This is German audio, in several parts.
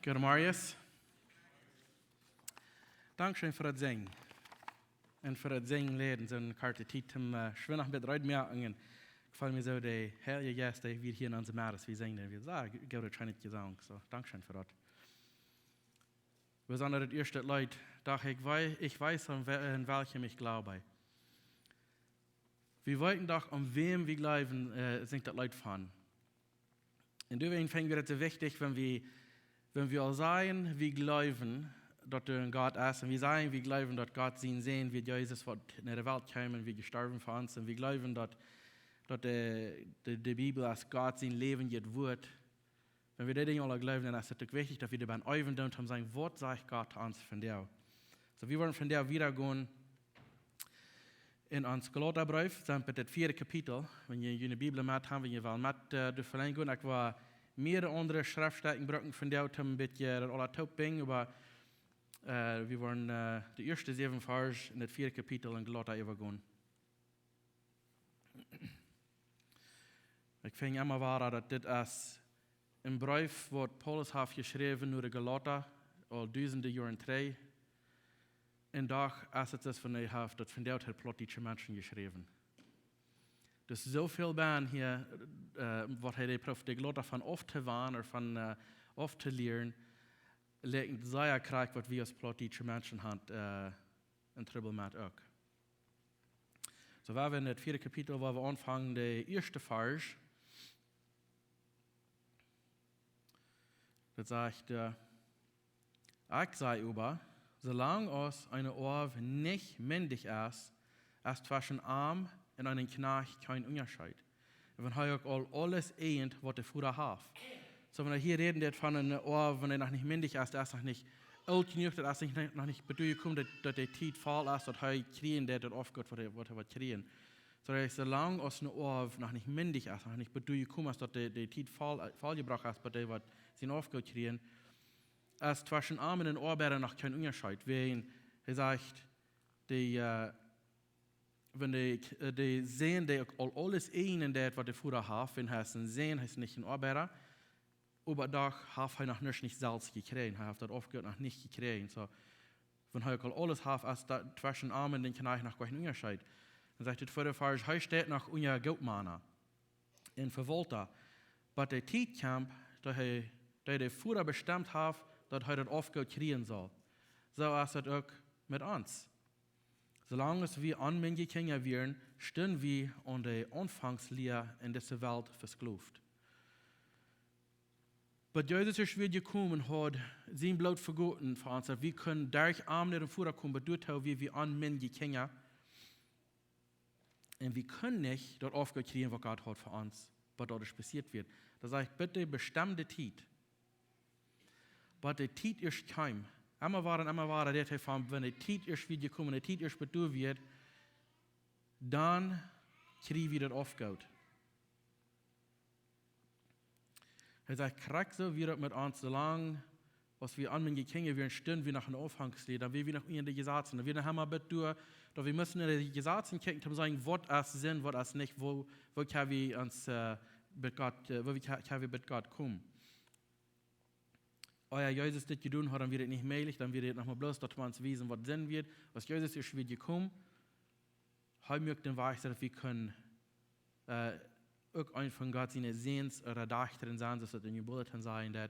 Guten Marius. Dankeschön für das Singen. Und für das Singen lernen, so eine Karte Titel, schwer noch mit Reitmerkungen. Gefällt mir so, der Heilige Geist, der wir hier in unserem Maris, wir singen, wir sagen, ich habe das schon nicht gesagt, so, Dankeschön für das. Wir sind das erste Leid, doch ich weiß, in welchem ich glaube. Wir wollten doch, um wem wir glauben, singt das Leid von. Und deswegen finden wir es wichtig, wenn wir auch sagen, wir glauben, dass ein Gott ist, und wir sagen, wir glauben, dass Gott ihn sehen, wie Jesus in der Welt kam und wie gestorben für uns, und wir glauben, dass die Bibel als Gott sein Leben jetzt wird. Wenn wir das Ding alle glauben, dann ist es wichtig, dass wir dabei öffnen und sagen, was sagt Gott uns von dir? So, wir wollen von der wiedergehen in uns Galaterbrief, sind das 4. Kapitel. Wenn ihr eine Bibel mit haben, wenn ihr will mit durchgehen, ich war mehrere andere Schriftstellen brauchen von der, um ein bisschen alle Taubing, aber wir wollen die ersten 7 Vers in das 4. Kapitel in Galater übergehen. Ich finde immer wahr, dass das ist ein Brief, wo Paulus hat geschrieben über Galater, all tausende Jahre 3. Und doch ist es das von der Hälfte, das von der hat plötzlich Menschen geschrieben. Das ist so viel Bahn hier, was der Prophet Galater von oft zu warnen oder von oft zu lernen, legt sehr krank, was wir als plötzlich Menschen haben, in Trouble mit auch. So, wir in das 4. Kapitel, wo wir anfangen, der erste Vers. Das sagt, ich sei über, solange aus eine Ohr nicht mündig ist zwischen Arm und einem Knecht kein Unterschied. Wenn er auch alles ehnt, was der Vater hat. So, wenn er hier reden von einer Ohr, wenn er noch nicht mündig ist, er ist noch nicht alt genug, dass er noch nicht bedeutend dass der Zeit voll ist, dass er kriegen, der aufgeht, was er kriegen. So, solange aus einer Ohr noch nicht mündig ist, noch nicht bedeutend ist, dass der Zeit voll gebracht ist, bei dem, was sie aufgeht kriegen, ist zwischen Armen und Ohrbeeren noch kein Unterschied. Wenn er sagt, wenn die sehen, die alles einen, was der Vater hat, wenn er es sehen, heißt nicht ein Ohrbeeren, aber doch hat er noch nicht selbst gekriegt, er hat das aufgehört noch nicht gekriegt. So, wenn er alles hat, ist zwischen Armen und Knecht noch kein Unterschied. Dann sagt der vierte Vers, er steht noch unter Goldmanner in Verwalter, aber der Tiefkamp, der Vater bestimmt hat, dass er das aufgehört kriegen soll. So ist es auch mit uns. Solange wir anmündige Kinder werden, stehen wir an der Anfangslehre in dieser Welt versklavt. Aber Jesus ist wieder gekommen, hat sein Blut vergoten für uns. Wir können durch Arm nicht Vater kommen, aber dort haben wir anmündige Kinder. Und wir können nicht dort aufgehört kriegen, was Gott hat für uns, was dort passiert wird. Das heißt, bitte bestimmte Zeit. Aber die Zeit ist kein. Immer war der Teil, wenn die Zeit ist wieder kommen, die Zeit ist betur wird, dann kriegen wir das aufgehört. Er sagt, krieg so wieder mit uns, solange was wir an den Kinder werden, stehen wir nach einem Aufhangslied, dann wir noch in die Gesetze, dann wir haben wir betur, dass wir müssen in die Gesetze kicken, um zu sagen, was ist Sinn, was ist nicht, wo können wir uns mit Gott kommen. Oh ja, Jesus das getan hat, dann wird es nicht möglich, dann wird es nochmal bloß, dass wir uns wissen, was Sinn wird. Was Jesus ist wieder gekommen, heute möchte den Weich, dass wir können auch ein von Gott seine Sehens oder Dachterin sein, dass es in den Bulletin sein, dass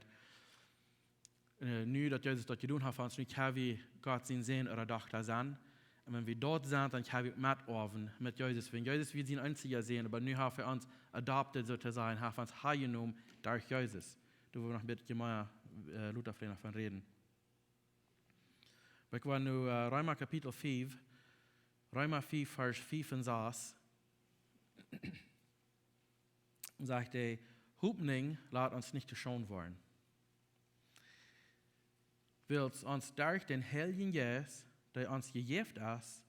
nur, dass Jesus das getan hat, uns nicht können wir Gott sein Sehen oder Dachter sein. Und wenn wir dort sind, dann können wir mitarbeiten mit Jesus. Wenn Jesus wird sein einziger sehen, aber nur haben wir uns adoptiert sozusagen, haben wir uns heimgenommen durch Jesus. Da wollen wir noch ein bisschen mehr Luther vielleicht davon reden. Wir wollen nun Römer Kapitel 5, Römer 5, Vers 5 und 6. Sagt er, Hoffnung lässt uns nicht geschont werden. Weil uns durch den Heiligen Geist, der uns gegeben ist,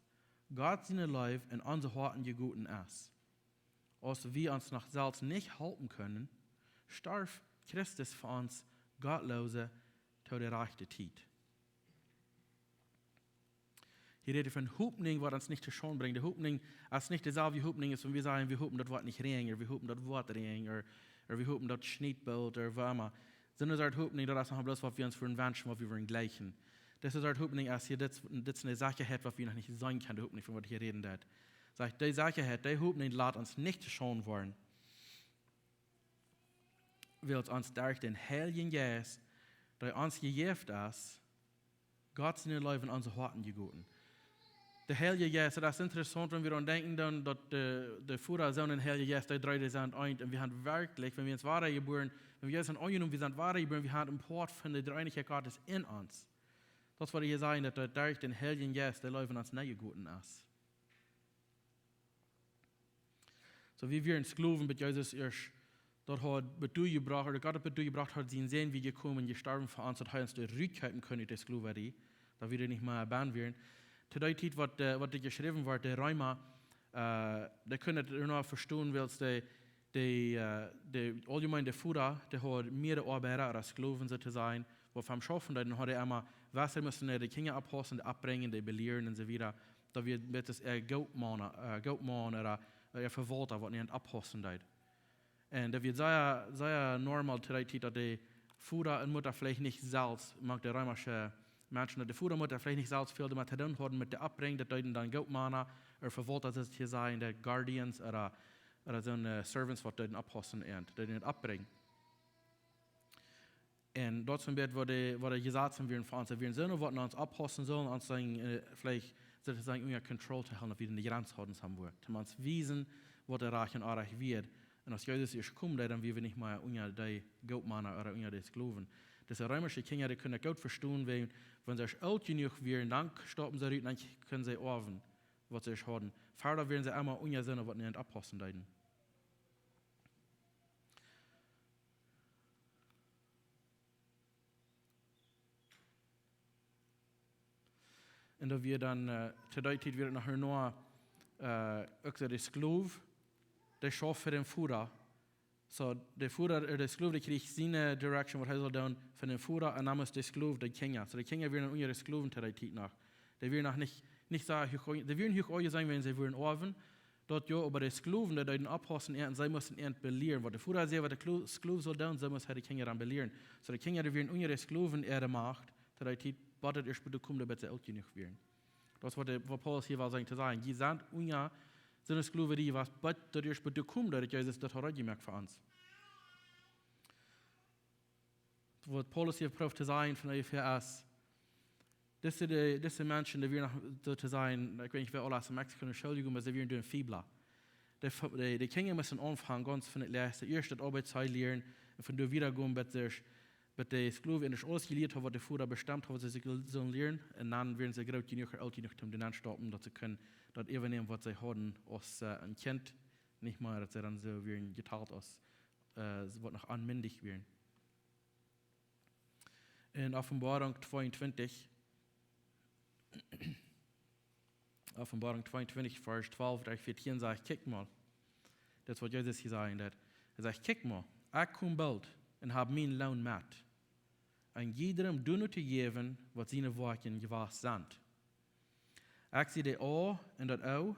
Gott seine Liebe in unsere Herzen gegeben ist. Als wir uns noch selbst nicht halten können, starb Christus für uns Gottlose zu der rechten Zeit. Hier redet von Hoffnung, was uns nicht zu schon bringt. Die Hoffnung ist nicht dieselbe Hoffnung, als wenn wir sagen, wir hoffen, das wird nicht regnen, oder wir hoffen, das wird regnen, oder wir hoffen, das schneit bald, oder was immer. Sind es Hoffnung, dass das noch bloß, was wir uns für einen wünschen, was wir wollen gleichen. Das ist Hoffnung, als hier das eine Sache hat, was wir noch nicht sein können, die Hoffnung, von was hier reden wird. Sagt, die Sache hat, die Hoffnung lässt uns nicht schauen wollen. Will uns durch den Heiligen Geist, der uns gegeben ist, Gott in Leben unsere Herzen gegeben. Der Heilige Geist, das ist interessant, wenn wir daran denken, dann, dass der Vater, Sohn und Heilige Geist, die drei sind ein. Und wir haben wirklich, wenn wir uns wahre geboren, wenn wir uns angenommen, wir sind wahre geboren, wir haben einen Port von der Dreieinigkeit Gottes in uns. Das wollte ich sagen, dass durch den Heiligen Geist der Leben uns neu gegeben ist. So wie wir ins Glauben mit Jesus erst dort hat betugebracht, oder Gott hat betugebracht, hat sie sehen, wie gekommen, gestorben für uns, dass er uns rückhalten können, das Glauben, da wir nicht mehr erbauen werden. Zu der Zeit, was geschrieben wird, der Römer, der können das noch verstehen, weil die allgemein der Führer, der hat mehr Arbeiter als Sklaven zu sein, wo vom Schaffen, dann hat er immer Wasser müssen die Kinder abholen, abbringen, die belehren und so weiter. Da wird es Goldmann oder Verwalter, was nicht abholen. Und da wird sehr normal zu der Zeit, dass die Führer und Mutter vielleicht nicht selbst, mag der römische Menschen, die Führer Mutter vielleicht nicht selbst viel damit tun haben, mit der Abbringen, dass dann Goldmann oder Verwalter das hier sein, der Guardians oder so ein Servants, was dann abholen und dann abbringen. Und dort zum Beispiel, wo der gesagt wird, von uns, wir sollen uns abholen sollen, uns sagen, vielleicht sozusagen unter Kontrolle zu halten, wie die Grenze haben, zu uns wiesen, was der Reich und Arach wird. Und als Jesus erst kommt, dann wir nicht mehr unter die Goldmänner oder unter die Sklaven. Das römische Kinder, die können gut verstehen, wenn sie alt genug werden, dann stoppen sie, dann können sie orven, was sie haben. Vorher werden sie immer unter sein, was nicht abholen. Und da wir dann, zu der Zeit wird nachher nur, auch der Sklave, der schafft für den Führer. So, der Führer, der Sklave, der kriegt seine Direction, was er soll tun, für den Führer, und dann muss der Sklave, der Kinder. So, die Kinder werden unter Sklaven zu der Zeit nach. Die werden auch nicht sagen, die werden nicht auch sagen, wenn sie wollen orven. Dort ja, aber die Sklaven, die den abholen, sie müssen belehren. Was der Führer sagt, was der Sklave soll tun, sie müssen die Kinder dann belehren. So, die Kinder, die werden unter Sklaven Macht, zu der Zeit, wartet erst bitte kommen, damit sie alt genug werden. Das was Paulus hier war, zu sagen. Die sind unter so eine Sklaverei, was erst bitte kommen, dass Jesus das hat gemerkt für uns. Was Paulus hier versucht zu sagen, von der Vers, diese Menschen, die wir noch so zu sein, ich weiß nicht, wer alle aus Mexiko, Entschuldigung, aber sie werden durch Fibler. Die Kinder müssen anfangen, ganz von der erste Arbeitszeit lernen, und von der Wiedergehen, mit der Sklaven nicht alles gelernt haben, was der Führer bestimmt hat, was sie sollen lernen, und dann werden sie groß genug, alt genug, um den anstoppen, dass sie können, das übernehmen, was sie haben, als ein Kind, nicht mal, dass sie dann so werden geteilt, als sie noch anmündig werden. In Offenbarung 22, Vers 12, 14 sagt, kick mal. Das ist, was Jesus hier sagen hat. Er sagt, kick mal, ich komme bald und habe meinen Lohn mit. Und jedem nur zu geben, was seine Worte gewahr sind. Ich sehe die O und das O,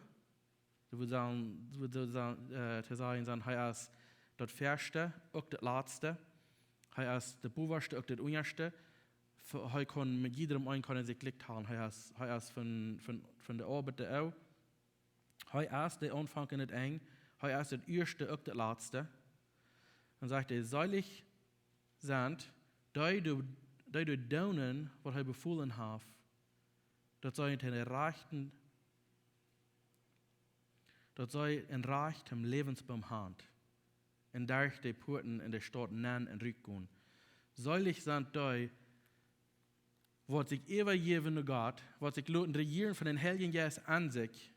so würde zu sagen, er ist das Erste, auch das Letzte. Er ist der Bewusste, auch das Unerste. Er kann mit jedem einen kann sich Glück haben. Er ist von der Arbeit der O. Er ist der Anfang und das Ende. Er ist das Erste, auch das Letzte. Und sagt er, seilig sind, die du daunen, was er befohlen hat, das soll ein reichtem Lebensbaum haben. Und durch die Porten in der Stadt nennen und rückgehen. Seilig sind die, was sich übergeben Gott, was sich regieren von den Heiligen Geist an sich,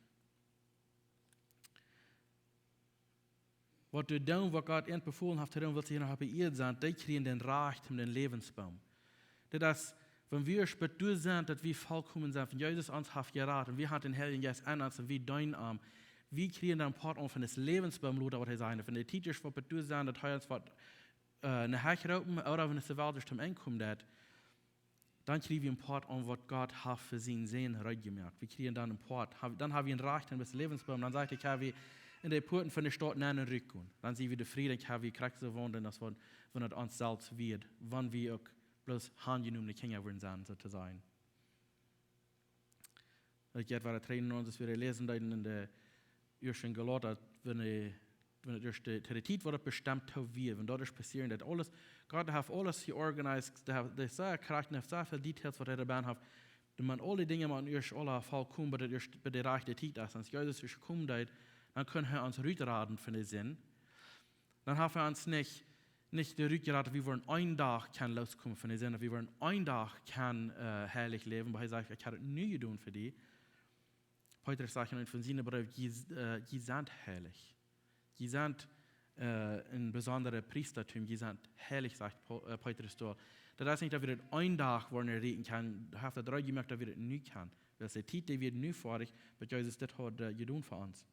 was du tun, was Gott ihnen befohlen hat, was sie noch beirrt sind, die kriegen den Reichtum, den Lebensbaum. Das ist, wenn wir spät sind, dass wir vollkommen sind, wenn Jesus uns hat geraten, wir haben den Heiligen Geist an uns und wir dein Arm, wir kriegen dann Part von des Lebensbaum, was er sagt. Wenn die Teachers von spät sind, dass er uns eine Hechraupen oder wenn es der Welt zum Einkommen hat, dann kriegen wir ein Part an, was Gott hat für sein Sehen gemerkt. Wir kriegen dann ein Part, dann haben wir ein Reichtum des Lebensbaum, dann sagt er, in den Porten von der Stadt näher rückgehen. Dann sie wieder Frieden haben, wie kriegt sie wohnen, das wenn es uns selbst wird, wann wir auch bloß handgenommen Kinder werden sein, so zu sein. Ich werde weiter trainen, dass wir lesen in der ersten Galater, wenn durch die Zeit wird bestimmt wie, wenn dort passieren, dass alles, Gott hat alles georganisiert, der sehr Charakter, sehr viele Details, was dabei hat, wenn man alle Dinge man erst alle Fall kommen, bei der reiche Zeit ist, und Jesus ist gekommen, dann können wir uns rüberraten von den Sinn. Dann haben wir uns nicht die Rückgeraten, wie wir einen Tag kann loskommen von den Sinn, wie wir einen Tag kann herrlich leben, weil er sagt, ich habe es nie getan für die. Petrus sagt in von seinen Brief, die sind herrlich. Die sind ein besonderer Priestertum, die sind herrlich, sagt Petrus dort. Das ist nicht, dass wir das einen Tag reden kann, da hat er 3 gemerkt, dass wir das nicht kann. Das ist der Titel, der wird nicht fertig, weil Jesus das hat getan für uns.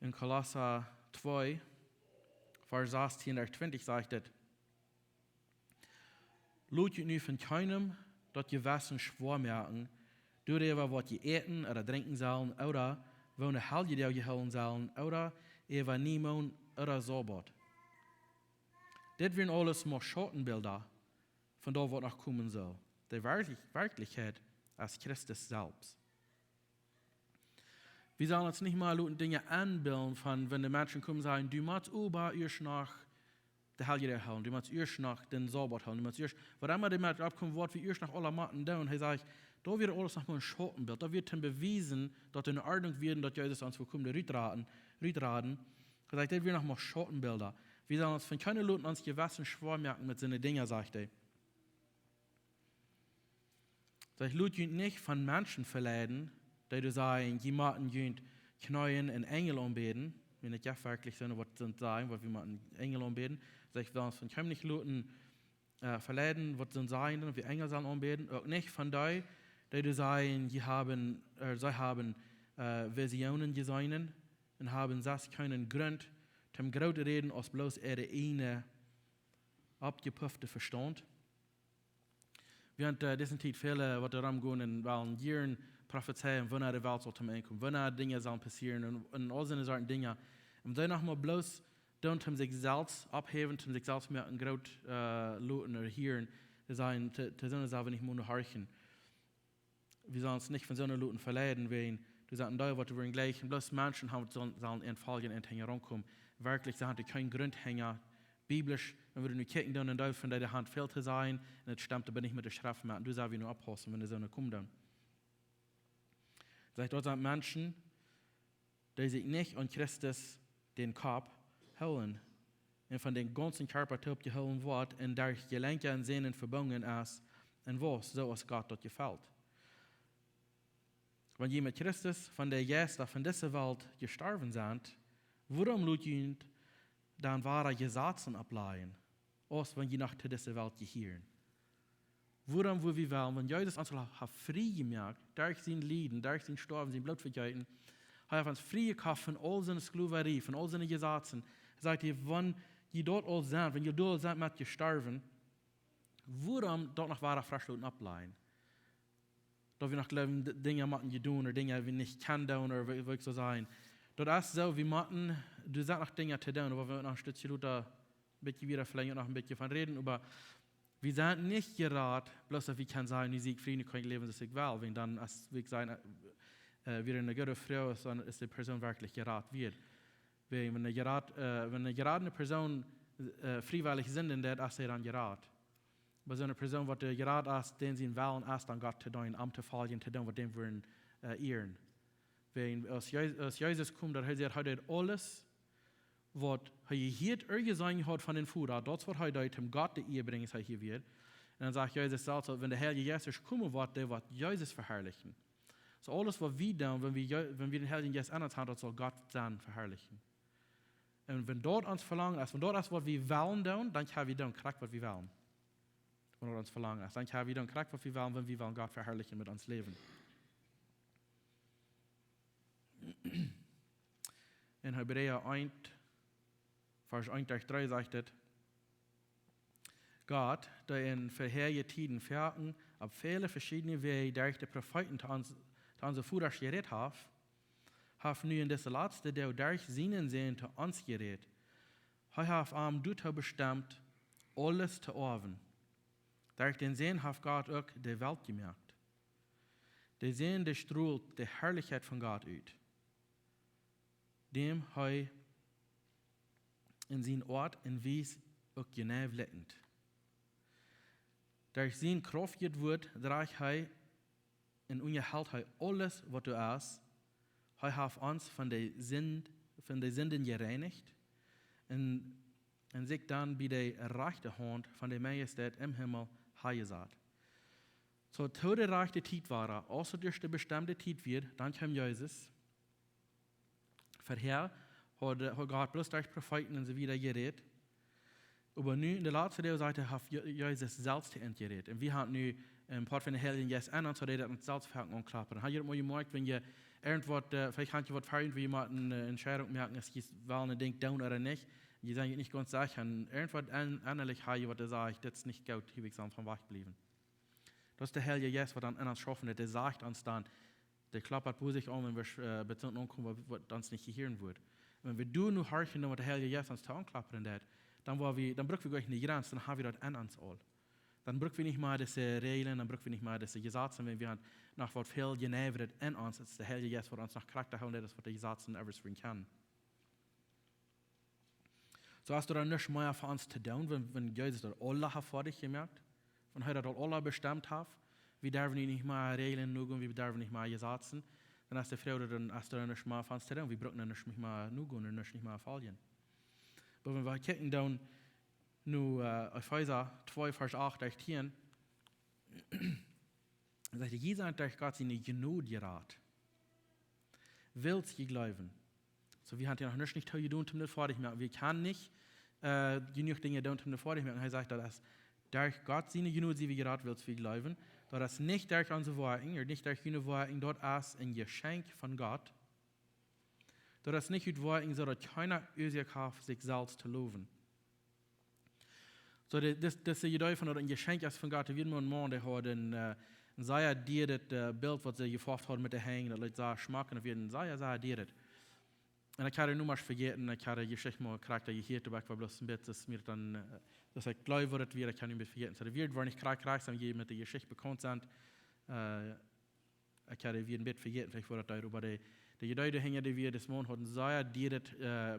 In Kolosser 2, Vers 18 und 20 sagt es, Lut je nu von keinem, dat je Wessen schwor merken, doordat wat je eten oder trinken sollen, oder wo eine Helge der gehalten sollen, oder ewa niemand oder Sabbat. Das werden alles nur Schattenbilder von dem, was noch kommen soll. Die Wirklichkeit als Christus selbst. Wir sollen uns nicht mal Dinge anbilden, von wenn die Menschen kommen und sagen, du musst erst nach der Helge der halten, du musst erst nach den Sabbat halten, du musst erst, was immer die Menschen abkommen, wird wir erst nach aller Matten tun, er sagt, da wird alles nochmal ein Schattenbild. Da wird dann bewiesen, dass in Ordnung wird, dass Jesus uns vorkommt, Rütraden. Er sagt, das wird nochmal Schattenbilder. Wir sollen uns von keinen Leuten uns gewassen schwer merken mit seinen Dingen, sagt er. Ich lüge nicht von Menschen verleiten, die du sagen, jemanden gehen Knäuen und Engel anbeten. Wenn ich ja wirklich so was sagen, was wir machen, Engel anbeten. Ich will uns von keinem nicht Leuten verleiten, was sie sagen, und wir Engel sollen anbeten. Auch nicht von denen, die du sagen, sie haben Visionen gesehen und haben das keinen Grund, zum Grund reden, als bloß eine abgepuffte Verstand. Wir haben diesen Zeit viele, was darum gehen, in welchen Jahren prophezeien, wann die Welt soll zum Ende kommen, wann Dinge sollen passieren und all diese Sorten Dinge. Und dann nochmal bloß dann zum sich selbst abheben, zum sich selbst mehr ein Grund luten oder hören, zu sein, zu selber nicht mehr horchen. Wir sollen uns nicht von so einer Leuten verleiten, wenn du sagst, da wird wir gleich, bloß Menschen haben sollen entfallen und herankommen. Wirklich, sie haben keinen Grundhänger. Biblisch, wenn wir nur kicken, dann da von der Hand fehlt zu sein, und das stimmt aber nicht mit der Schrift mehr. Und du sagst, wie nur abpassen, wenn die Sonne kommt dann. Sagt, dort sind Menschen, die sich nicht an Christus den Kopf holen und von dem ganzen Körper geholt wird und durch Gelenke und Sehnen verbunden ist und was, so als Gott dort gefällt. Wenn jemand Christus von der Gäste von dieser Welt gestorben sind, warum lügt ihn dann wahre Gesetze ableihen, als wenn je nach dieser Welt gehören? Warum, wo wir wollen, wenn Jesus uns hat frei gemacht, durch sein Leiden, durch sein Sterben, sein Blutvergehen, hat uns frei gekauft von all seiner Sklaverei, von all seinen Gesetzen. Er sagt, wenn ihr dort all seid, wenn ihr dort seid mit gestorben, warum dort noch wahre Freistellung ableihen? Da wir noch glauben, Dinge machen die tun oder Dinge, wir nicht können tun oder wie so sein. Das ist so, wir machen, du sagst noch Dinge zu tun, aber wir noch ein Stückchen ein bisschen wieder vielleicht noch ein bisschen von reden, aber wir sind nicht gerade, bloß dass wir können sagen, die Sieg Frieden können leben, das ich will, wenn dann, als wir sagen, wieder eine gute Frau ist, dann ist die Person wirklich gerade wird. Wenn eine geradene Person freiwillig sind, dann ist sie dann gerade. Aber so eine Person, die gerade ist, den sie wollen, ist dann Gott zu tun, am zu fallen, zu tun, was dem wir ehren. Wenn als Jesus kommt, dann hat er alles, was er hier gesagt hat von den Fuder, das was er zum Gott der Ehe bringen, hier wird. Und dann sagt Jesus also, wenn der Herr Jesus kommen wird, der wird Jesus verherrlichen. So alles, was wir tun, wenn wir den Herrn Jesus anders haben, das soll Gott dann verherrlichen. Und wenn dort uns verlangen ist, wenn dort ist, was wir wollen tun, dann können wir dann kriegen, was wir wollen. Wenn dort uns verlangen ist, dann können wir dann kriegen, was wir wollen, wenn wir wollen Gott verherrlichen mit uns Leben. In Hebräer 1, Vers 1-3 sagt es, Gott, der in vorherigen Tiden Ferken auf viele verschiedene Wege durch die Propheten zu unseren Vätern geredet hat, haf nu in deze laatste deel durch zinnen zijn te ons gereed. Hij haf am doet bestemd, alles te oven. Durch den Sinn haf Gott ook de Welt gemerkt. De Sinn, der strahlt de Herrlichkeit von Gott uit. Dem hij in zijn Ort en Wies ook genau lettend. Durch zijn Kraft wird, draag hij en unterhält hij alles, wat er is. Hij heeft ons van de Sünden gereinigt en zich dan bij de rechte hand van de Majesteit im Himmel heimgezet. So, tot de rechte tijd war, außer durch de bestimmte tijd weer, dan kwam Jezus. Vorher hat Gott bloß durch Propheten und so wieder geredet. Aber nu, in der letzten Deel sagt er, hat Jesus selbst geredet. Und wir haben nu ein paar von den Heiligen Geist an uns geredet und selbst fangen an klappen. Hat ihr mal gemerkt, wenn ihr irgendwas, vielleicht habt ihr was verhindert, wie jemand eine Entscheidung merken, es ist wel ein Ding down oder nicht. Je zijn niet ganz sicher, und irgendwas ähnlich habe ich, was er sagt, das ist nicht gut, hier wir von wach bleiben. Das ist der Heilige Geist, was dann in uns schaffen, der sagt uns dann, der klappert bei sich wenn wir bezogen ankommen, was uns nicht gehören wird. Wenn wir nur horchen, was der Heilige Geist uns da anklappern wird, dann brauchen wir gleich eine Grenze, dann haben wir das an uns all. Dann brauchen wir nicht mal diese Regeln, dann brauchen wir nicht mal diese Gesetze, wenn wir nach was viel genähert in uns, das ist der Heilige Geist, was uns nach Charakter haben, das was die Gesetze überspringen kann. So hast du dann nicht mehr für uns zu tun, wenn Jesus das Allah vor dich gemerkt, wenn er das Allah bestimmt hat, wir dürfen nicht mehr Regeln nugen, wir dürfen nicht mehr Gesetze, dann hast du Freude, dann hast du nicht mehr für uns zu tun, wir brauchen nicht mehr nugen und nicht mehr folgen. Aber wenn wir gucken dann auf Epheser 2, Vers 8, durch 10, dann sagt er, Jesus hat durch Gott seine Gnade gerat. Willst du glauben? So, wir haben ja noch nicht getan, um das fertig zu machen. Wir können nicht genug Dinge tun, um das fertig zu machen. Er sagt, dass durch Gott seine Gnade, die wir gerade willst, wir glauben, dass das nicht durch unsere Worte, oder nicht durch unsere Worte, dort ist ein Geschenk von Gott, dass das nicht durch Worte, so dass keiner Ursache hat, sich selbst zu loben. So, das ist die Idee von ein Geschenk ist von Gott. Wie ein Mann, der hat ein sehr das Bild, was sie gefragt hat mit der Hängen, das Leute sehr schmacken, auf jeden sehr diedet. Und ich hatte nur mal vergessen, ich hatte die Geschichte mal Charakter gehört, aber ich war bloß ein bisschen, dass mir dann, dass ich glaube, was das wird, ich kann nicht mehr vergessen. So, wir waren nicht Charakter, die mit der Geschichte bekannt sind. Ich hatte wie ein bisschen vergessen, vielleicht war das darüber. Die Idee, die wir das Mann hatten, sehr diedet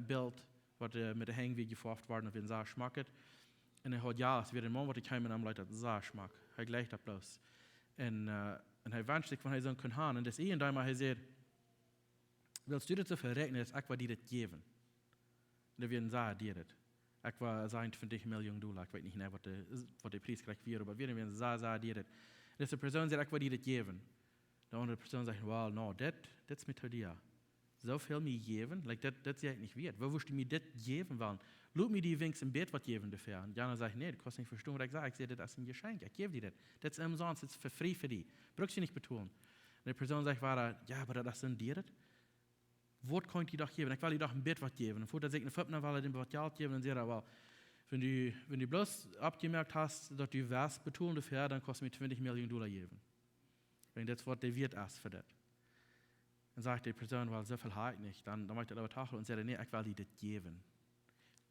Bild, was mit der Hängen wie gefragt worden, auf jeden sehr schmacket. Und er hat ja, es wird ein Mann, was ich kam, und am Leute sehr schmack. Er gleicht das bloß. Und er wünscht sich, von er so können haben. Und das ein einmal, er sagt, willst du das so verrechnen, dass ich dir das geben? Und er wird sagen, dir das. Ich war sagen, $20 Millionen, ich weiß nicht mehr, was der Preis kriegt wird, aber wir werden sagen, dir das. Und die Person sagt, ich will dir das geben. Die andere Person sagt, well, no, das ist mit dir. So viel mir geben, das ist ja nicht wert. Wo willst du mir das geben wollen? Lass mir die wenigstens im Bett was geben dafür. Und die andere sagt, nee, du kannst nicht verstehen, was ich sage. Ich sehe das als ein Geschenk, ich gebe dir das. Das ist umsonst, das ist für frei für dich. Brauchst du nicht betonen. Und die Person sagt, ja, aber das sind dir das? Was könnt ihr doch geben? Ich will dir doch ein Bett was geben. Und vor der sich eine Fünfner, weil er dem was Geld geben und sagt, aber wenn du bloß abgemerkt hast, dass du was betonen dafür, dann kostet mir $20 Millionen geben. Wenn das Wort der Wert ist für das. Dann sagt die Person, weil so viel habe ich nicht. Dann macht er aber Tafel und sagt, nee, ich will dir das geben.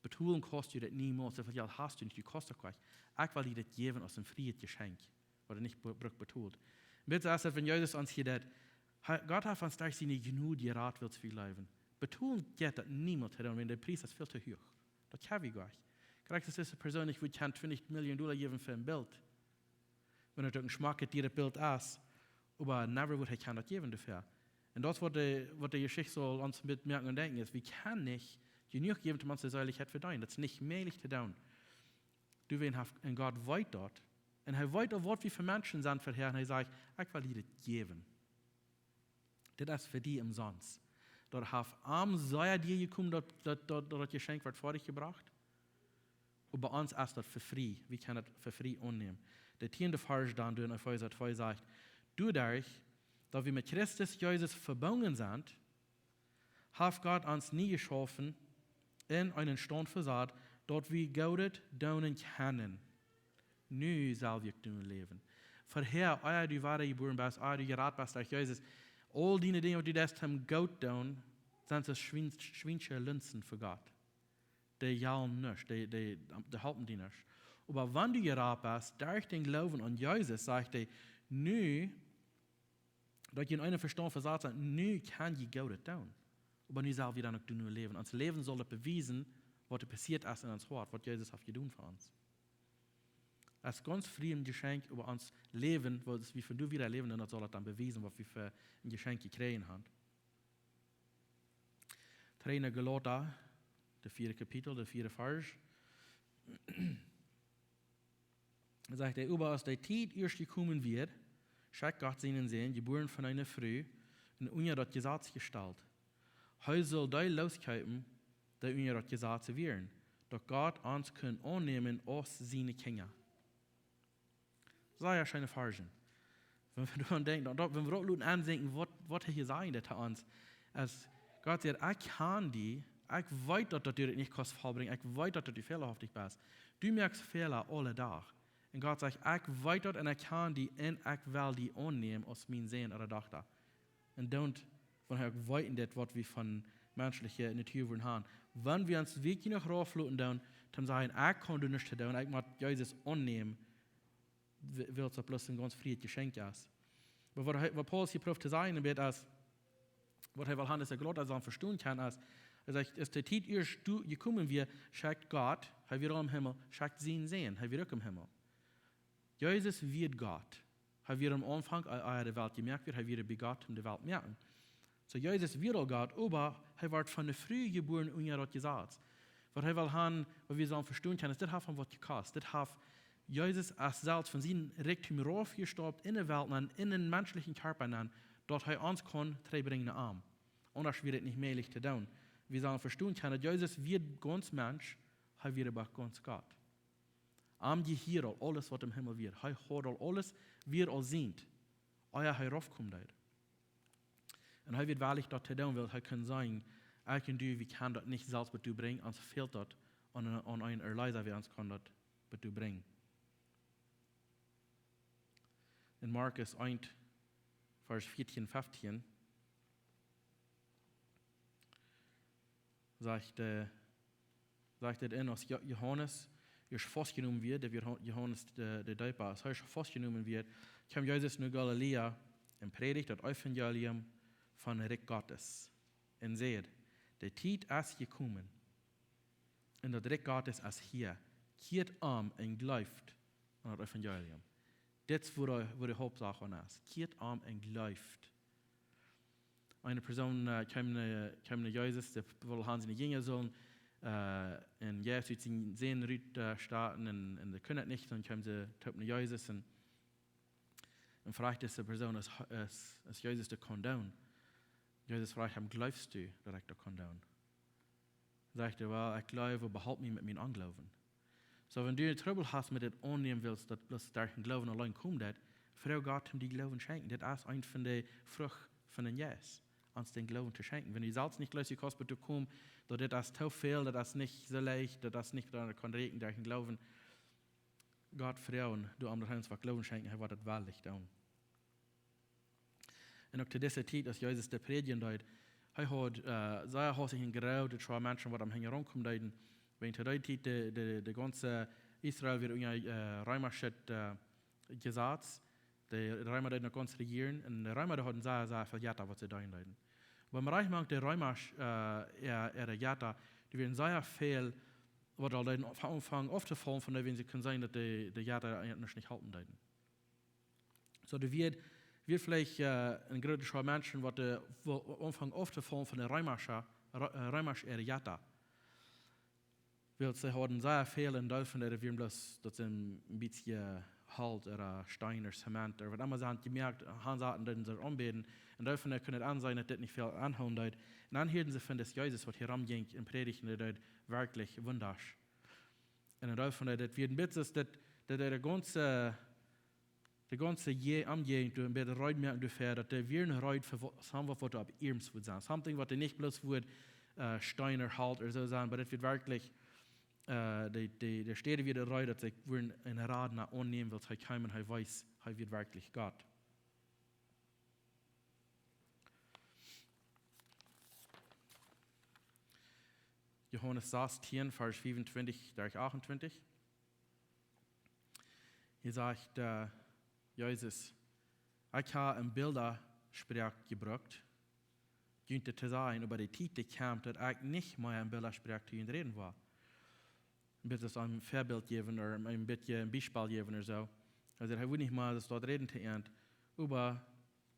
Betulen kostet dir das niemals, so viel Geld hast du nicht, du kostet gleich. Ich will dir das geben aus dem freien Geschenk, was er nicht betont. Bitte ist es, wenn Jesus uns hier das, Gott hat uns durch seine Gnade gerat, will zu leben. Betulen geht das niemals, wenn der Preis ist viel zu hoch. Das kann ich gleich. Vielleicht ist es persönlich, wo ich $20 Millionen geben für ein Bild. Wenn er durch den Geschmack hat, dir das Bild ist, aber never wird er das geben dafür. Und das, was die Geschichte soll uns mitmerken und denken, ist, wir können nicht genug geben, um unsere Säuligkeit verdienen. Das ist nicht möglich zu tun. Du willst in Gott weit dort. Und er weiß auch, was wir für Menschen sind für Herr. Und er sagt, ich will dir das geben. Das ist für die umsonst. Dort hat am Säuer dir gekommen, dort Geschenk wird vor dich gebracht. Und bei uns ist das für frei. Wir können das für frei annehmen. Der 10. Vers dann in Epheser 2 sagt, dadurch, dass wir mit Christus Jesus verbunden sind, hat Gott uns nie geschaffen in einen Stand versagt, dort wir Gott daunen können. Nu soll wir leben. Vorher, euer du wahre geboren bist, euer du gerat bist durch Jesus, All die Dinge, die das hem gut tun, sind so schwindsche Linsen für Gott. Die jallen nicht, die halten die nicht. Aber wenn du hier bist, durch den Glauben an Jesus, sagt er, nu, dass je in einem Verstand versagt hat, nu kann je Gott tun. Aber nu soll wir dann auch nur leben. Uns Leben soll beweisen, was passiert ist in uns Hort, was Jesus hat getan für uns. Es ist ganz früh ein Geschenk über uns Leben, wie für du wieder leben, und das soll dann beweisen, was wir für ein Geschenk gekriegt haben. Trainer Galater, der 4. Kapitel, der 4. Vers. Da sagt er, über aus der Zeit erst gekommen wird, schickt Gott seinen Sohn, geboren von einer Frau, und unter das Gesetz gestellt. Heute soll der loskommen, der unter das Gesetz werden, doch Gott uns kann annehmen als seine Kinder. Das ist ja schöne Versen. Wenn wir daran denken, wenn wir auch andenken, was hier sagen das uns, als Gott sagt, ich kann die, ich weiß, dass du das nicht kannst vollbringen, ich weiß, dass du fehlerhaftig bist. Du merkst Fehler alle Tag. Und Gott sagt, ich weiß das und ich kann die und ich will die annehmen als mein Sohn oder Tochter. Und don't von her weiten das, was wir von menschlichen Natur haben. Wenn wir uns wirklich noch raufluten, dann sagen, ich kann du nicht tun, ich muss Jesus annehmen, wird es bloß ein ganz friedliches Geschenk ist. Aber was Paulus hier prüft zu sagen wird, ist, was er will haben, dass er Gott also verstehen kann, ist, er sagt, es der Zeit erst gekommen wir, schickt Gott, er wird im Himmel, schickt sie sehen, er wird im Himmel. Jesus wird Gott. Er wird am Anfang der Welt gemerkt wird, er wird bei Gott in der Welt merken. So Jesus wird auch Gott, aber er wird von der Früh geboren und er hat gesagt. Was er will haben, was wir sollen verstehen können, ist, das hat was gekostet. Das hat Jesus als selbst von seinem Reichtum raufgestaubt in der Welt, in den menschlichen Körper, dort er uns kann, bringen Arm. Und das wird nicht möglich zu tun. Wir sollen verstehen können, Jesus wird ganz Mensch, er wird aber ganz Gott. Am Gehirn, alles, was im Himmel wird. Er hat alles, wir all sind. Er heraufkommt. Und er wird wahrlich dort tun, weil er kann sagen, ich und du, wir können das nicht selbst mit du bringen, uns fehlt das an einen Erleiser, wir uns kann das mit du bringen. In Markus 1, Vers 14, 15, sagt er in, dass Johannes erst festgenommen wird, der Johannes der Däuper, als er festgenommen wird, kam Jesus nach Galiläa und predigt das Evangelium von Reich Gottes. Und seht, der Zeit ist gekommen. Und das Reich Gottes ist hier. Kehrt und glaubt an das Evangelium. Das ist, wo die Hauptsache ist. Kehrt und glaubt. Eine Person kam nach Jesus, die wollte haben seine Jünger sollen, und Jesus sie sehen Rüt starten und sie können nicht, dann kommen sie nach Jesus und fragt diese Person, ist Jesus der Kondom? Jesus fragt ihm, glaubst du, dass ich der Kondom? Sagt er, well, ich glaube, behalt mich mit meinem Anglauben. So, wenn du Trouble hast mit dem annehmen willst, dass bloß durch den Glauben allein kommt, frau Gott ihm die Glauben schenken. Das ist eine von den Früchten von den Jesus, uns den Glauben zu schenken. Wenn du selbst nicht gleich kannst, du kommst, dass das zu viel, dass das nicht so leicht, dass das nicht durch den Glauben, Gott frauen, du am Heim was Glauben schenken, er wird das wahrlich tun. Und auch zu dieser Zeit, als Jesus der Predigen deut, er hat sehr häufig in Grau, die zwei Menschen, die am Hängen rumkommen, wenn zu der Zeit der ganze Israel wird unter römisches Gesetz, die Römer noch ganz regieren, und die Römer hatten sehr viel Jahre, was sie da leiden. Beim Reich mag der römisch Jahre, die werden sehr viel, was da leiden, anfangen aufzufallen, von denen sie können sein, dass die Jahre eigentlich nicht halten leiden. So, die wird vielleicht ein großer Menschen, die anfangen aufzufallen von der römischen Jahre. Weil sie haben sehr viel in Deutschland, die wir bloß, dass sie ein bisschen Halt oder Stein oder Zement oder was immer sie haben gemerkt, haben sie sich anbeten. Und Deutschland können es sein, dass das nicht viel anhauen. Und dann hören sie von des Jesus, was hier rumging, in Predigten, das wirklich wundersch. Und in Deutschland, das wird ein bisschen, dass der ganze Amgegend, und bei der Reut merken dürfen, dass der wir eine Reut für was was ab Irms wird sein. Something, was nicht bloß wird Steiner halt oder so sein, aber das wird wirklich der Städte wieder Reut, dass ich in der Rat nach annehmen will, dass er kommen, er weiß, er wird wirklich Gott. Johannes 16, Vers 25 durch 28. Hier sagt Jesus, ich habe ein Bildersprech gebracht, Günther zu sein, über die Zeit, die kam, dass ich nicht mehr ein Bildersprech zu ihnen reden war. Ein bisschen ein Vorbild geben oder ein bisschen ein Beispiel geben oder so. Also, ich will nicht mal das dort reden zu ihnen, über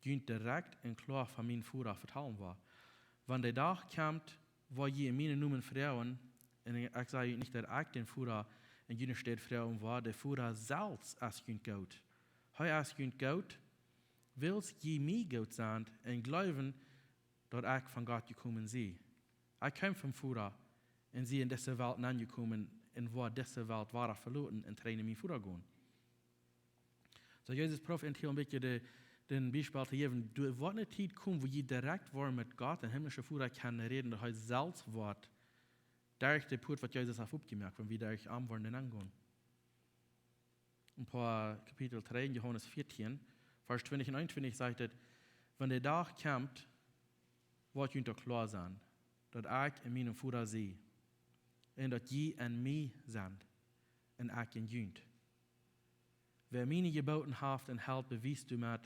Günther direkt und klar von meinem Führer vertrauen war. Wenn der Tag kam, wo je in meinen Namen Frauen, und ich sage nicht, dass ich den Führer in jener Stadt Frauen war, der Führer selbst als Günther Gott. Hij als Günther Gott, willst je mir Gott sein und glauben, dass ich von Gott gekommen bin. Ich kam vom Führer und sie in diese Welt angekommen und wo diese Welt war verloren und trainen mein Führer gehen. So Jesus probiert hier ein bisschen den Beispiel zu geben, du wird eine Zeit kommen, wo je direkt war mit Gott, den himmlischen Führer kann reden, dass er selbst wird, durch den Punkt, was Jesus hat aufgemerkt, wenn wir durch Anwenden angehen. Ein paar Kapitel 3 in Johannes 14, Vers 20 und 21 sagt es, wenn der Tag kommt, wird ihr klar sein, dass ich in meinem Führer sehe, und dass je in mir sind, und ich in jünt. Wer meine Geboten haft und hält, beweist du mit,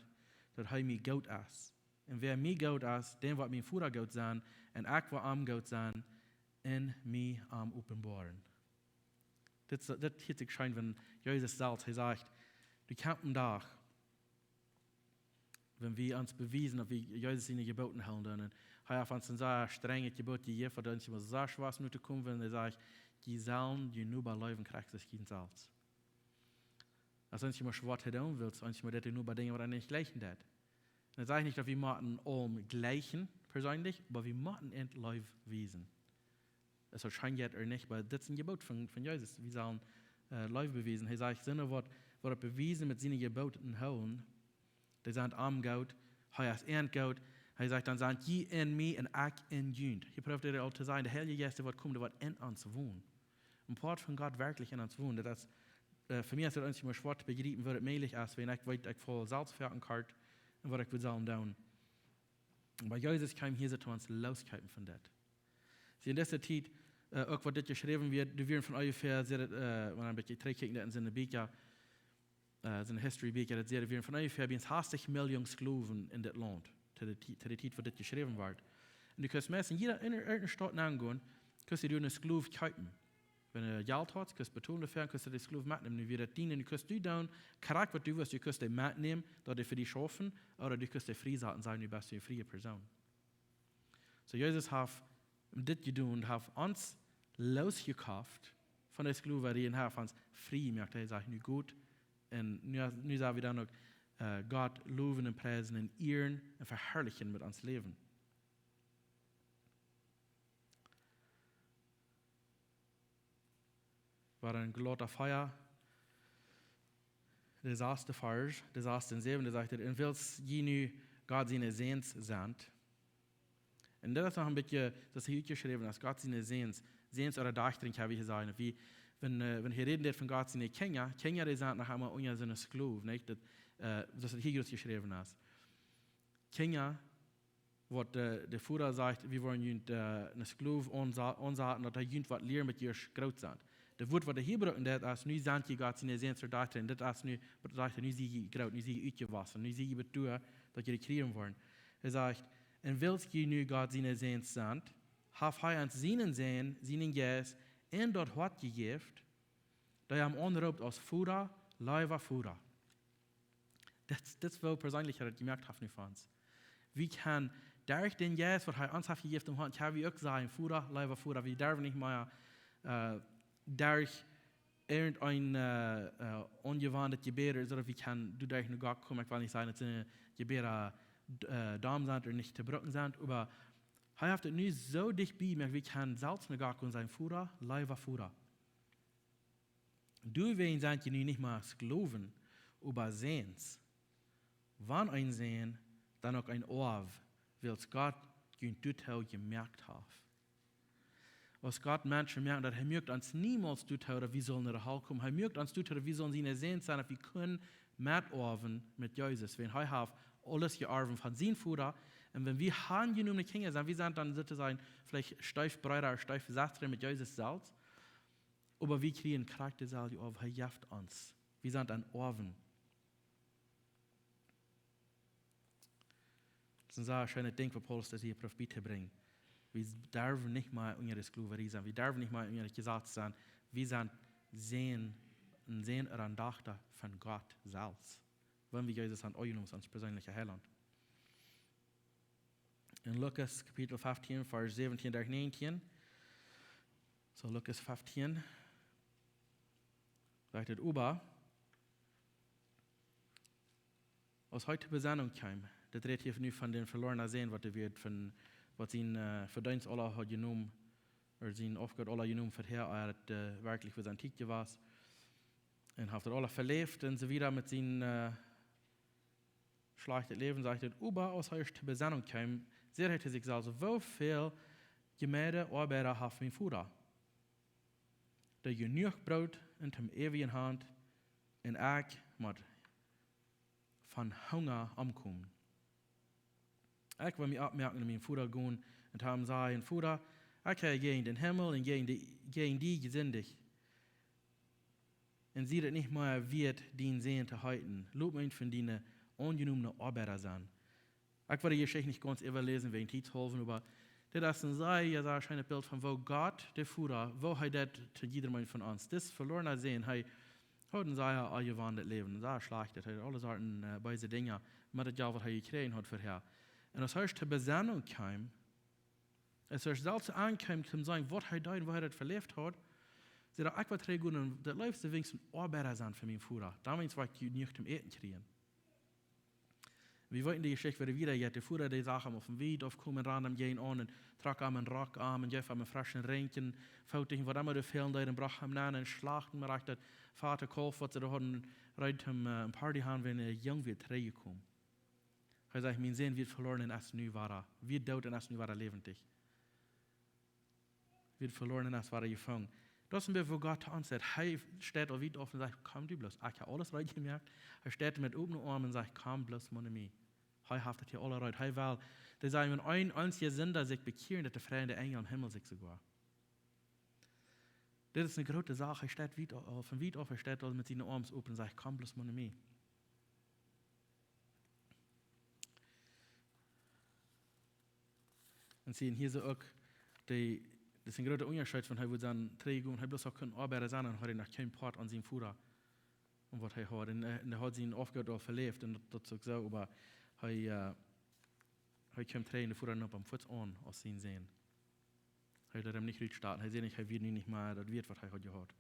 dass er mir Gott ist. Und wer mir Gott ist, dem wird mein Führer Gott sein, und ich wird am Gott sein, in mir am Offenbaren. Das hört sich schön, wenn Jesus selbst sagt, du kannst einen Tag, wenn wir uns beweisen, dass wir Jesus seine Geboten halten, und er hat uns sehr strenge Gebote gegeben, für uns immer sehr schwer zu kommen, wenn er sagt, die sollen die nur bei Leben kriegen, sich kein selbst. Als uns immer schwer zu tun willst, uns immer das nur bei Dingen, die nicht gleichen hat. Dann sage ich nicht, dass wir machen gleichen, persönlich, aber wir machen in Leben wiesen. Es scheint jetzt oder nicht, aber das ist ein Gebot von Jesus. Wir sollen Leben beweisen. Er sagt, Sinne wird bewiesen mit seinen Geboten hauen. Die sind am Gott, er ist in Gott. Er sagt, dann sind je in mir und ich in jünd. Hier prüft er auch zu sein, der Heilige Geist wird kommen, der wird in uns wohnen. Und Part von Gott wirklich in uns wohnen. Das für mich ist es immer schwer zu begreifen, was es möglich ist, wenn ich weiß, ich voll Salz fährten kann und was ich will sollen tun. Aber Jesus kam hier zu uns loskaufen von das. Sie in dieser Zeit, auch was das geschrieben wird, du wirst von ungefähr, wenn ein bisschen trägt in seine Bücher, seine History-Bücher, das wir wirst von ungefähr 80 Millionen Sklaven in das Land, zu der Zeit, wo das geschrieben wird. Und du kannst meistens in jeder Stadt angehen, kannst du dir einen Sklaven kaufen. Wenn du Geld hast, kannst du betonen dafür, kannst du den Sklaven mitnehmen. Du wirst dienen, du kannst du dann, Charakter, was du willst, du kannst den mitnehmen, dass du für dich schaffen, oder du kannst den freisetzen und sagen, du bist eine freie Person. So Jesus hat das getan und hat uns losgekauft von der Sklaverei und hat uns frei gemacht. Er sagt, nu gut, und nu sagen wir dann noch, Gott loben und preisen und ehren und verherrlichen mit uns Leben. War ein glotter Feuer, das erste Vers, das erste 7, der sagt, und willst je nu Gott seine Sehens sind. Und das ist noch ein bisschen, das hier geschrieben, dass Gott seine Sehens oder Dachdring, habe ich gesagt, wie, wenn hier reden von Gott seine Kinder, die sind noch einmal unter seine Sklaven, nicht? Das ist hier geschrieben ist. Kinder, wo der Führer sagt, wir wollen eine Sklave ansagen, dass er was lernen mit ihr groß sind. Das Wort, was der Hebräer und das ist, nicht sind die Gott seine Sehens oder Dachdring, das ist nicht sie groß, nicht sie ausgewaschen, nicht sie betur, dass sie kriegen wollen. Er sagt, und willst du nu Gott seine Sehens sind, hat er uns seinen Sehn, seinen Geist, und dort hat gegeben, da er am anruft als Führer, Leiber Führer. Das war persönlich, dass ich gemerkt habe von uns. Wie kann durch den Geist, was er uns hat gegeben hat, kann wir auch sagen, Führer, Leiber Führer, wir dürfen nicht mehr durch irgendein ungewandtes Gebet, sondern wie kann du durch nur Gott kommen, ich will nicht sagen, dass eine Gebet Damen sind oder nicht zu brücken sind, aber er hat es nicht so dicht bei mir, wie kann selbst mit Gott sein Führer, Leiber Führer. Du willst sind ja nicht mehr Sklaven, aber Sehens. Wann ein Sehen, dann auch ein Ohr, wills Gott du gemerkt hat. Was Gott Menschen merkt, dass er merkt uns niemals oder wie sollen wir da kommen. Er merkt uns oder wie sollen sie sehen sein, dass wir können mitarbeiten mit Jesus. Wenn er hat alles gearbeitet von seinem Führer Und wenn wir handgenommene Kinder sind, wir sind dann sozusagen vielleicht Steifbreiter, Steifsatzer mit Jesus selbst, aber wir kriegen Charakter auf, er jaft uns. Wir sind ein Orven. Das ist ein schönes Ding für Paulus, das hier auf Bitte bringt. Wir dürfen nicht mal unter Sklaverei sein, wir dürfen nicht mal unter Gesetz sein, wir sind sehen und Dachter von Gott selbst, wenn wir Jesus annehmen, uns persönlicher Heiland. In Lukas Kapitel 15, Vers 17 durch 19, so Lukas 15, sagt es über, aus heute Besannung kam, das redet hier nu von den verlorenen Sehen, was wird von was ihn Verdienst aller hat genommen, oder sein Aufgabe aller genommen für Herr, hat wirklich für sein Titel war, und hat alle verlebt und so wieder mit seinem schlechten Leben, sagt er, über aus heute Besannung kam, sehr hätte sich gesagt, wie viel Gemeinde Arbeiter hat mein Vater, der genug Brot in dem ewigen Hand und ich mit von Hunger umkommen. Ich will mir abmerken, dass mein Vater gehen und haben sagen, Vater, ich gehe gegen den Himmel und gegen die gesündigt. Und sie das nicht mehr wird, den Sehen zu halten. Lob mich von denen ungenommenen Arbeiter sein. Ich werde die Geschichte nicht ganz überlesen, wegen Titzhofen, aber das ist ein schönes Bild von, wo Gott, der Vater, wo er das zu jedermann von uns, das verlorene Sehen, er hat ein sehr allgewandelt Leben, sehr schlecht, er hat alle Sorten beise Dinge, mit dem Jahr, was er gekriegt hat vorher. Und als er zur Besannung kam, als er selbst ankam, zu sagen, was er da und wo er das verlebt hat, sie hat ich war gut und das läuft wenigstens Arbeiter sein für meinen Vater. Damals war ich nicht zum Eten kriegen. Wir wollten die Geschichte wieder jetzt, der Vater, die Sachen auf dem Weg aufkommen, ran gehen an und trag am Rock an und jeff am frischen Ränken, fautig, was immer die fehlen, da brach am Nahen und schlachten, mir der Vater Kauf, was sie da hatten, reit am Party haben, wenn er jung wird, reingekommen. Er sagt, mein Sehen wird verloren in das Neue war, wird dort in das Neue war lebendig. Wird verloren in das war gefangen. Das ist ein wo Gott uns sagt, er steht auf wieder auf und sagt, komm du bloß. Ich habe alles recht gemerkt. Er steht mit offenen Armen und sagt, komm bloß, meine Mie. Er hat das hier alle recht. Er will, der sagt, wenn ein einziger Sünder sich bekehren, dass der Freund der Engel im Himmel sich sogar. Das ist eine große Sache. Er steht wieder auf und wieder auf, er steht mit seinen Armen offen und sagt, komm bloß, meine Mie. Und sehen hier so auch, das ist ein großer Unterschied von, er würde sagen, Träger und er bloß auch können Arbeiter sein und hat nach keinem Part an seinem Vater und was er hat. Und er hat seinen Aufgabe auch verlebt und das ist so, aber er kommt Träger und der Vater noch beim Fuß an aus seinen Sehen. Er hat ihm nicht durchstarten, er sieht nicht, er wird nicht mehr, das wird, was er hat gehört.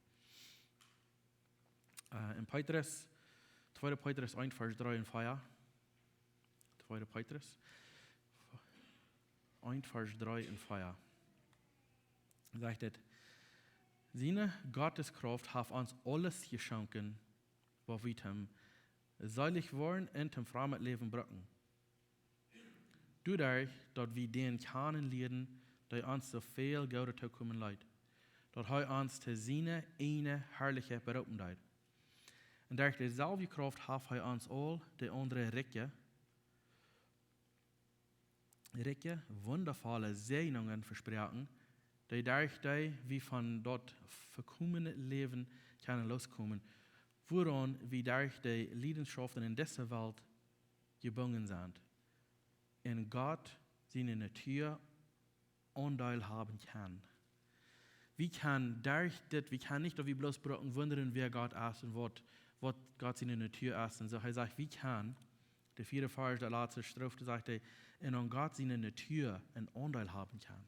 In Petrus, 2. Petrus 1, Vers 3 und 4. 2. Petrus 1, Vers 3 und 4. Sagt es, seine Gotteskraft hat uns alles geschenkt, was wir haben, seilig wollen und dem fremden Leben brücken. Dadurch, dass wir den kennenlernen, die uns so viel Gute zukommen leid, dass er uns zu seiner eine herrliche berufen leid. Und durch dieselbe Kraft hat er uns all die andere Ricke, wundervolle Segnungen versprochen, die durch die wir von dort verkommenen Leben können loskommen, woran wir durch die Leidenschaften in dieser Welt gebunden sind. In Gott seine Natur Anteil haben kann. Wir können durch das, wir können nicht, dass wir bloß wundern, wer Gott ist und was Gott seine Natur ist. Und so, er sagt, wir können, der 4. Vers der letzten Strophe sagt, in an Gott seine Natur einen Anteil haben kann.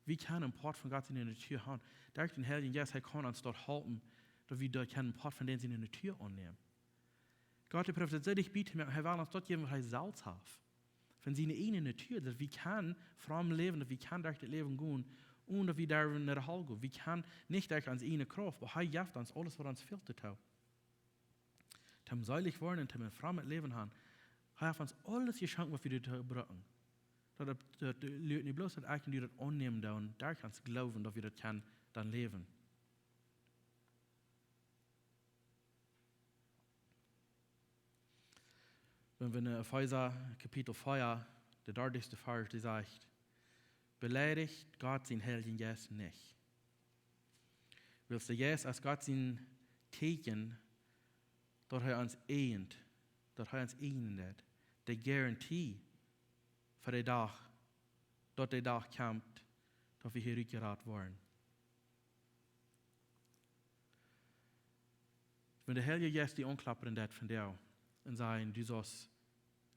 Wir können einen Part von Gott seine Natur haben. Durch den Heiligen Geist, er kann uns dort halten, dass wir dort einen Part von denen seine Natur annehmen. Gott, der Prophet, soll ich bieten, er will uns dort geben, was er selbst hat. Von seiner eigenen Natur, dass wir können fromm leben, dass wir können durch das Leben gehen, ohne dass wir darin nicht Halt gehen. Wir können nicht durch unsere eigene Kraft, aber er gibt uns alles, was uns fehlt zu tun. Zum seilig wollen und zum frommen Leben haben, er hat uns alles geschenkt, was wir dort brauchen. Das Leute nicht bloß, dass ich das annehmen und da kannst glauben, dass wir das können, dann leben. Wenn wir in Epheser Kapitel 4, der deutlichste Vers, die sagt, beleidigt Gott sein Heiligen Geist nicht. Willst du jetzt als Gott sein Teken, dort er uns ehnt, dort er uns ehnet, die Garantie für den Tag, dort der Tag kommt, dass wir hier rückgeraten worden. Wenn der Heilige Geist die unklappern dat von dir und sagen, du sollst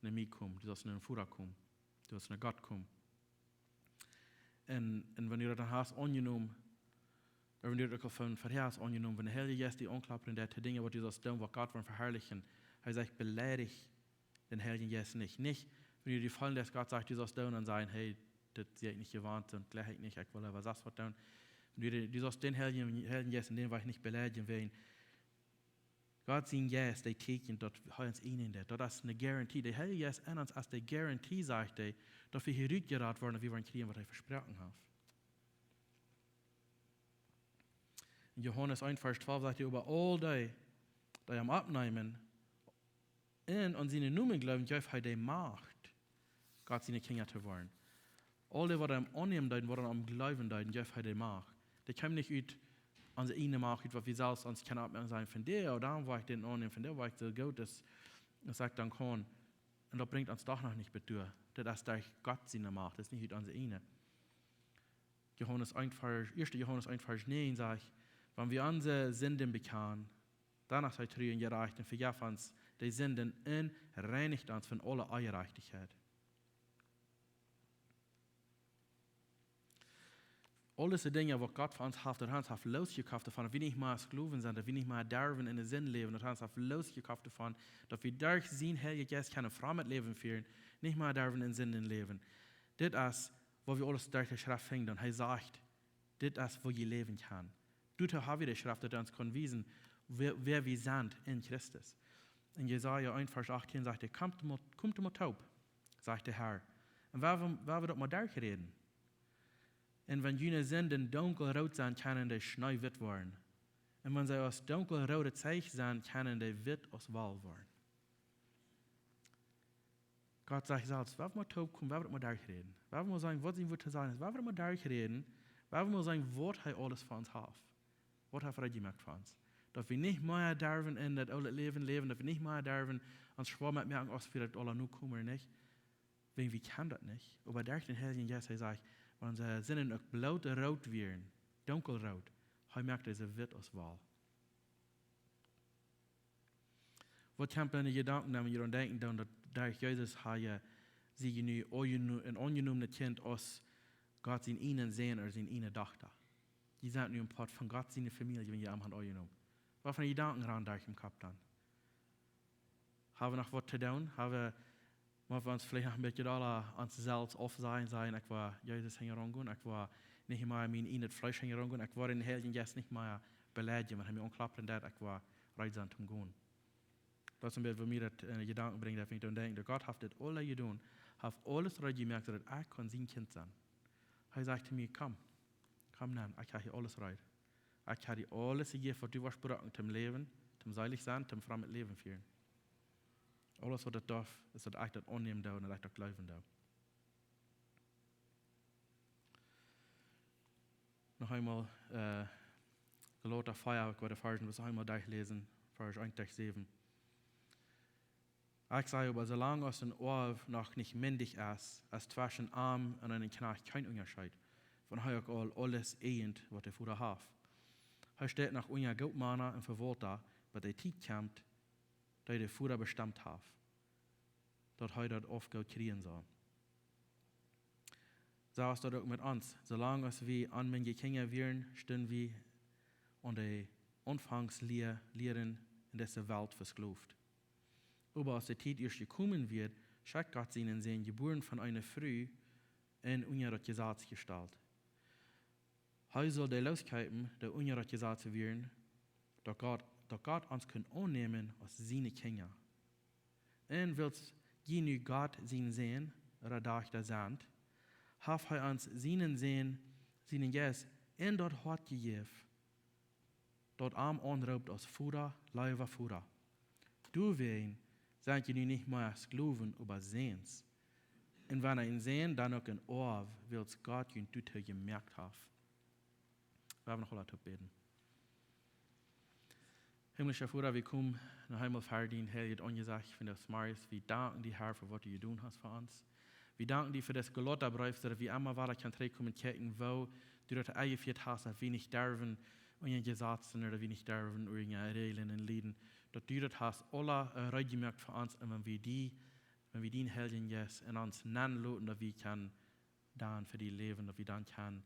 nach mir kommen, du sollst nach dem Führer kommen, du sollst nach Gott kommen. Und wenn du das dann hast angenommen, oder wenn du das von vorher hast angenommen, wenn der Heilige Geist die unklappern dat die Dinge, was du sollst tun, was Gott wollen verherrlichen, er sagt, beleidigt den Heiligen Geist nicht. Nicht, wenn du die Fallen des Gott sagt, du sollst tun und sagen, hey, das sehe ich nicht gewarnt und gleich nicht, ich will aber das was tun. Du sollst den Heiligen Geist, in dem wir nicht beleidigen wollen. Gott sein Geist, der Teken, dort hat uns ihnen das. Das ist eine Garantie. Der Heilige Geist an uns als die Garantie, sagt er, dass wir hier rückgeraten werden, wie wir kriegen, was er versprochen hat. In Johannes 1, Vers 12 sagt er, über all die am Abnehmen und seine Namen glauben, darf er die Macht, Gott seine Kinder zu werden. All die, die am Annehmen deuten, die am Glauben deuten, darf er die Macht. Die kommen nicht aus unsere eigene Macht, was wir selbst uns keine Abmerkung sein von der, oder dann war ich den annehmen, von der war ich so gut, dass sagt dann kann, und das bringt uns doch noch nicht betur. Das ist durch Gott seine Macht, das ist nicht unsere eigene. 1. Johannes 1, Vers 9 sagt, wenn wir unsere Sünden bekennen, danach seid ihr gerecht und vergebt uns die Sünden und reinigt uns von aller Ungerechtigkeit. Alles die Dinge, die Gott für uns hat, hat uns losgekauft davon, wir nicht mal Sklaven sind, wir nicht mal derben in den Sinn leben, hat uns losgekauft davon, dass wir durch sein Heiligen Geist keine fremdes Leben führen, nicht mal derben in den Sinn leben. Das ist, wo wir alles durch die Schrift finden. Und er sagt, das ist, wo ihr leben kann. Dort haben wir die Schrift, die uns wiesen, wer wir sind in Christus. In Jesaja 1, Vers 18 sagt er, kommt mal taub, sagt der Herr. Und wer wir dort mal durchreden? Und wenn jene Sünden dunkelrot sein, können die schneewit werden. Und wenn sie aus dunkelrote Zeichen sind, können die wit aus Wal werden. Gott sagt selbst, wer mal taub kommen, wer wird mal durchreden? Wer will sagen, was ihm wird zu sagen ist, wer wird mal durchreden? Wer will sagen, was er alles für uns hat? Was hat er gemacht für uns? Dass wir nicht mehr dürfen in das alte Leben leben, dass wir nicht mehr dürfen uns schwer mit merken, was wir das alle nur kommen nicht. Weil wir können das nicht. Aber durch den Heiligen Geist, er sagt, wenn unsere Sinnen auch blau rot werden, dunkelrot, er merkt, dass er wird aus Wahl. Was kommt in die Gedanken, wenn wir denken, dass durch Jesus sie ein angenommenes Kind aus Gott in ihnen sehen oder in ihnen Tochter. Die sind nur ein Part von Gott, seine Familie, wenn ihr am Hand angenommen. Was für Gedanken ran durch im Kopf dann? Haben wir noch was zu tun? Haben wir uns vielleicht noch ein bisschen alle ans selbst offen sein, ich war Jesus herangehen, ich war nicht mehr in das Fleisch herangehen, ich war in den Heiligen Geist nicht mehr beleidigen, wenn wir umklappen, ich war reizend zum Gehen. Das ist ein bisschen, wo mir das Gedanken bringt, dass ich dann denke, Gott hat das alle getan, hat alles gemerkt, dass ich kann sein Kind sein. Er sagt zu mir, komm dann, ich habe hier alles rein. Ich habe dir alles gegeben, was du versprochen zum Leben, zum Seiligsein, zum fremden Leben führen. Alles, was das darf, ist, dass ich das annehmen darf und dass ich das glauben darf. Noch einmal, geloter Feier, ich werde Versen, was einmal durchlesen, Vers 1 durch 7. Ich sage aber, solange aus dem Ohr noch nicht mündig ist, als zwischen Arm und einem Knecht kein Unterschied, von hier auch alles ehend, was der Vater hat. Er steht nach unser Gottmanner und verwahrt da, was der Zeit kommt, der Vater bestimmt hat, dass er das Aufgabe kriegen soll. So ist das auch mit uns. Solange wir an meine Kinder werden, stehen wir an der Anfangslehren in dieser Welt versklavt. Aber als die Zeit erst gekommen wird, schickt Gott ihnen seine Geburt von einer Früh in unserer Gesetzgestalt. Er soll die Loskeipen der unserer Gesetz werden, dass Gott uns annehmen als seine Kinder. Und willst genug Gott sein sehen, oder durch das Sand, hat er uns seinen Sehen, seinen Geist in dort Hort gegeben, dort arm anraubt als Futter, Leiber Futter. Du wen, seid ihr nicht mehr Sklaven über Sehens. Und wenn ihn sehen, dann auch ein Ohr, will es Gott ihn tut gemerkt haben. Wir haben noch alle beten. Himmlischer Vater, wir kommen nach Himmel verdienen, Herr, jetzt angesagt, ich finde das Marius, wir danken dir, Herr, für was du getan hast für uns. Wir danken dir für das Gelotterbrief, dass wir einmal weiter kann kommen kijken, wo du das eingeführt hast, dass wir nicht derven, und in Gesetzen oder wir nicht derven, oder in Regeln und Lieden, dass du das hast, alle reingemerkt für uns, und wenn wir den Helden jetzt in uns nennen lassen, dass wir kann dann für die leben, dass wir dann kann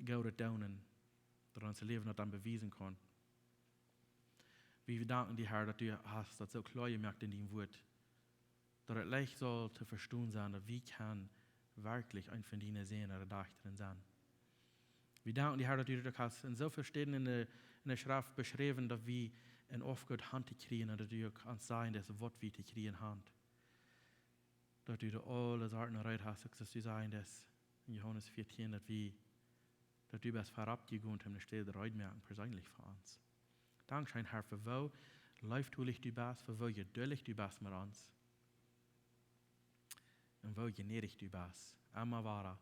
Gott daunen, dass unser Leben dann beweisen kann. Wir danken dir, Herr, dass du hast das so klar gemerkt in deinem Wort, dass es leicht soll zu verstehen sein, dass wir kann wirklich ein von deinen sehen oder dachten sein. Wir danken dir, Herr, dass du das hast in so vielen Stellen in der Schrift beschrieben, dass wir in Aufgott Hand kriegen oder du kannst sagen, dass Wort wir kriegen Hand. Dass du alle Sachen erreicht hast, dass du sagen, dass in Johannes 14, dass du bist vorabgegangen, um die Stelle der merken, persönlich für uns. Dankeschön, Herr, für wo leiftulich du bist, für wo geduldig du bist mit uns. Und wo gnädig du bist. Immer wahrer,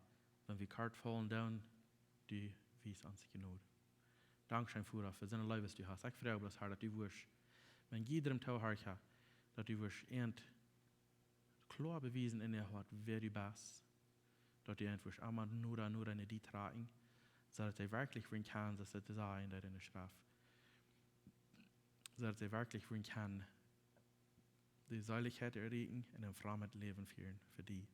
wenn wir kalt fallen down, du wies uns genug. Dankeschön, Vater, für seine Liebe, die du hast. Ich frage das, Herr, dass du wirst, wenn jeder im Tau hört, dass du wirst klar bewiesen in der Hort, wer du bist. Dass du einfach einmal nur in die tragen, so dass du wirklich für ihn kannst, dass das sein, in der Schrift. So dass sie wirklich für ihn kann, die Seiligkeit erregen und ein frommes Leben führen für die.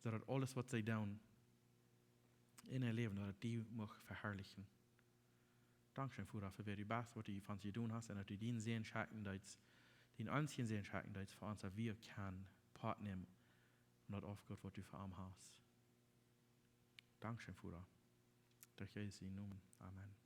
So dass alles, was sie tun, in ihr Leben, dass die mag verherrlichen. Dankeschön, Vater, für wer du bist, was du von sie tun hast, und dass du den sehen schacken, den einzigen sehen schacken, dass für uns wir kann Part nehmen und das aufgehört, was du für uns hast. Dankeschön, Vater. Durch Jesu Namen. Amen.